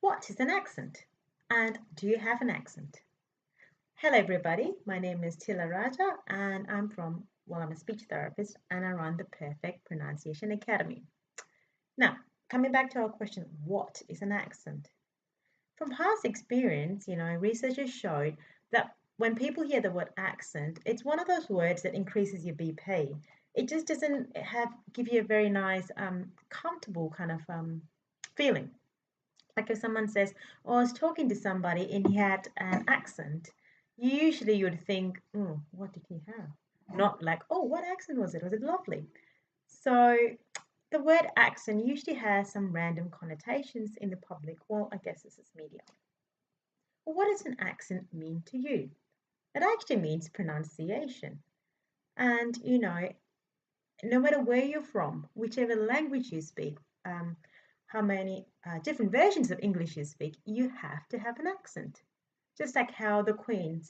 What is an accent? And do you have an accent? Hello, everybody. My name is Tila Raja, and I'm a speech therapist and I run the Perfect Pronunciation Academy. Now, coming back to our question, what is an accent? From past experience, researchers showed that when people hear the word accent, it's one of those words that increases your BP. It just doesn't give you a very nice, comfortable kind of feeling. Like if someone says, "Oh, I was talking to somebody and he had an accent," usually you would think, "Oh, what did he have?" Not like, "Oh, what accent was it? Was it lovely?" So the word accent usually has some random connotations in the public. Well, I guess this is media. Well, what does an accent mean to you? It actually means pronunciation. And, no matter where you're from, whichever language you speak, how many different versions of English you speak, you have to have an accent. Just like how the Queen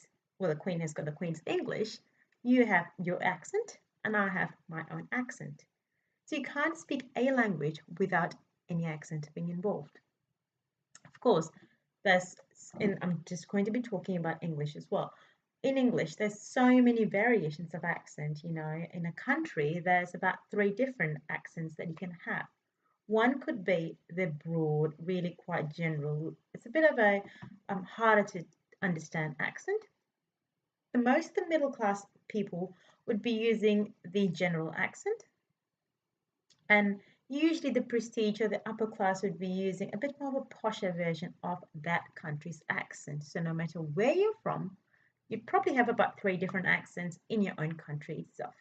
has got the Queen's English, you have your accent, and I have my own accent. So you can't speak a language without any accent being involved. Of course, I'm just going to be talking about English as well. In English, there's so many variations of accent. In a country, there's about three different accents that you can have. One could be the broad, really quite general. It's a bit of a harder to understand accent. The most of the middle class people would be using the general accent, and usually the prestige or the upper class would be using a bit more of a posher version of that country's accent. So no matter where you're from, you probably have about three different accents in your own country itself.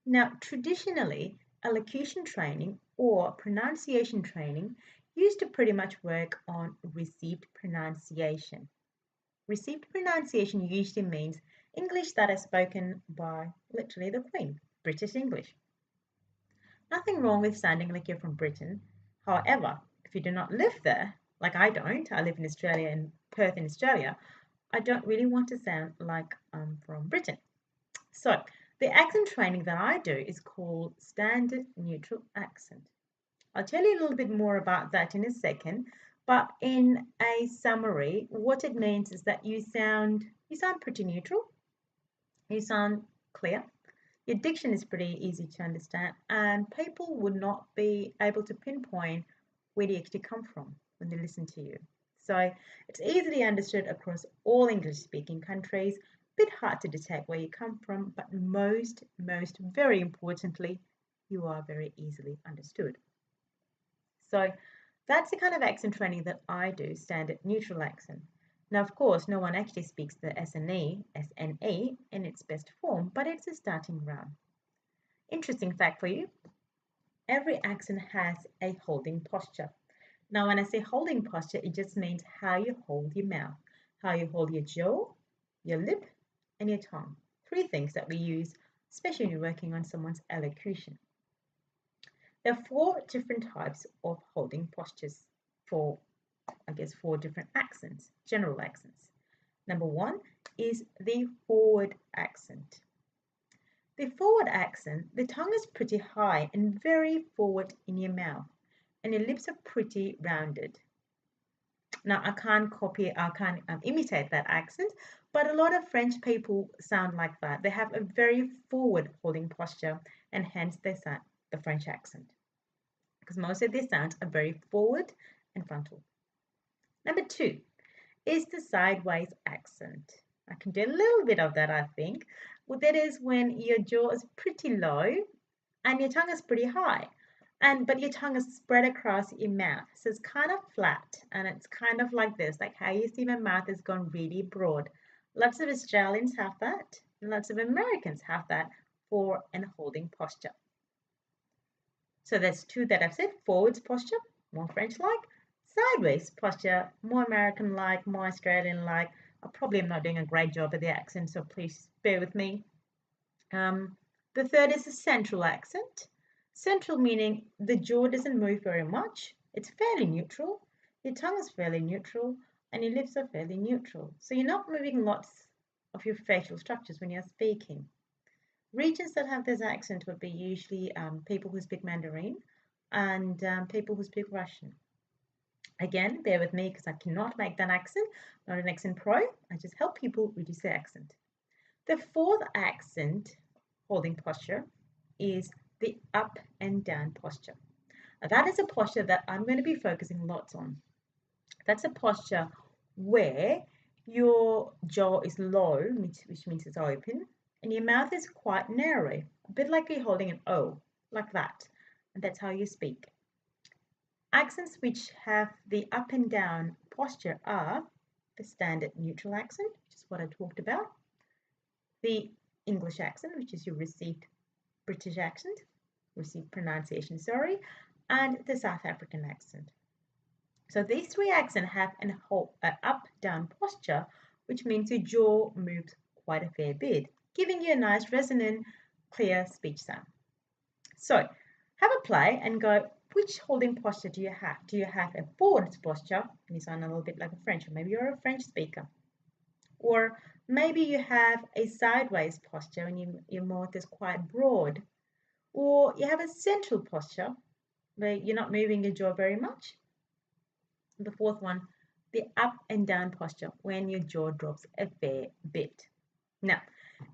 Now, traditionally, elocution training or pronunciation training used to pretty much work on received pronunciation. Received pronunciation usually means English that is spoken by literally the Queen, British English. Nothing wrong with sounding like you're from Britain. However, if you do not live there, like I don't, I live in Australia, in Perth in Australia, I don't really want to sound like I'm from Britain. So the accent training that I do is called standard neutral accent. I'll tell you a little bit more about that in a second, but in a summary, what it means is that you sound pretty neutral, you sound clear, your diction is pretty easy to understand, and people would not be able to pinpoint where you actually come from when they listen to you. So it's easily understood across all English speaking countries. Bit hard to detect where you come from, but most very importantly, you are very easily understood. So that's the kind of accent training that I do, standard neutral accent. Now, of course, no one actually speaks the SNE in its best form, but it's a starting ground. Interesting fact for you, every accent has a holding posture. Now, when I say holding posture, it just means how you hold your mouth, how you hold your jaw, your lip, and your tongue. Three things that we use, especially when you're working on someone's elocution. There are four different types of holding postures for, I guess, four different accents, general accents. Number one is the forward accent. The forward accent, the tongue is pretty high and very forward in your mouth, and your lips are pretty rounded. Now, I can't imitate that accent, but a lot of French people sound like that. They have a very forward holding posture, and hence they sound the French accent, because most of their sounds are very forward and frontal. Number two is the sideways accent. I can do a little bit of that, I think. Well, that is when your jaw is pretty low and your tongue is pretty high. But your tongue is spread across your mouth. So it's kind of flat and it's kind of like this, like how you see my mouth has gone really broad. Lots of Australians have that, and lots of Americans have that for an holding posture. So there's two that I've said, forwards posture, more French-like, sideways posture, more American-like, more Australian-like. I probably am not doing a great job at the accent, so please bear with me. The third is the central accent. Central meaning the jaw doesn't move very much. It's fairly neutral. Your tongue is fairly neutral and your lips are fairly neutral. So you're not moving lots of your facial structures when you're speaking. Regions that have this accent would be usually people who speak Mandarin and people who speak Russian. Again, bear with me because I cannot make that accent. I'm not an accent pro. I just help people reduce their accent. The fourth accent holding posture is the up and down posture. Now, that is a posture that I'm going to be focusing lots on. That's a posture where your jaw is low, which means it's open, and your mouth is quite narrow, a bit like you're holding an O, like that. And that's how you speak. Accents which have the up and down posture are the standard neutral accent, which is what I talked about, the English accent, which is your received British accent, received pronunciation, sorry, and the South African accent. So these three accents have an up-down posture, which means your jaw moves quite a fair bit, giving you a nice resonant, clear speech sound. So have a play and go, which holding posture do you have? Do you have a forward posture? You sound a little bit like a French, or maybe you're a French speaker. Or maybe you have a sideways posture and your mouth is quite broad. Or you have a central posture where you're not moving your jaw very much. The fourth one, the up and down posture when your jaw drops a fair bit. Now,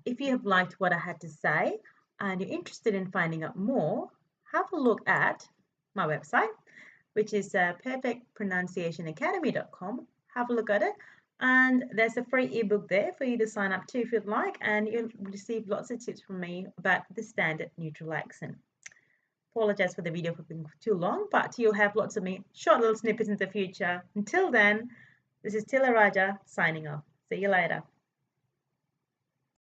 if you have liked what I had to say and you're interested in finding out more, have a look at my website, which is perfectpronunciationacademy.com. Have a look at it. And there's a free ebook there for you to sign up to if you'd like, and you'll receive lots of tips from me about the standard neutral accent. Apologize for the video for being too long, but you'll have lots of short little snippets in the future. Until then, this is Tila Raja signing off. See you later.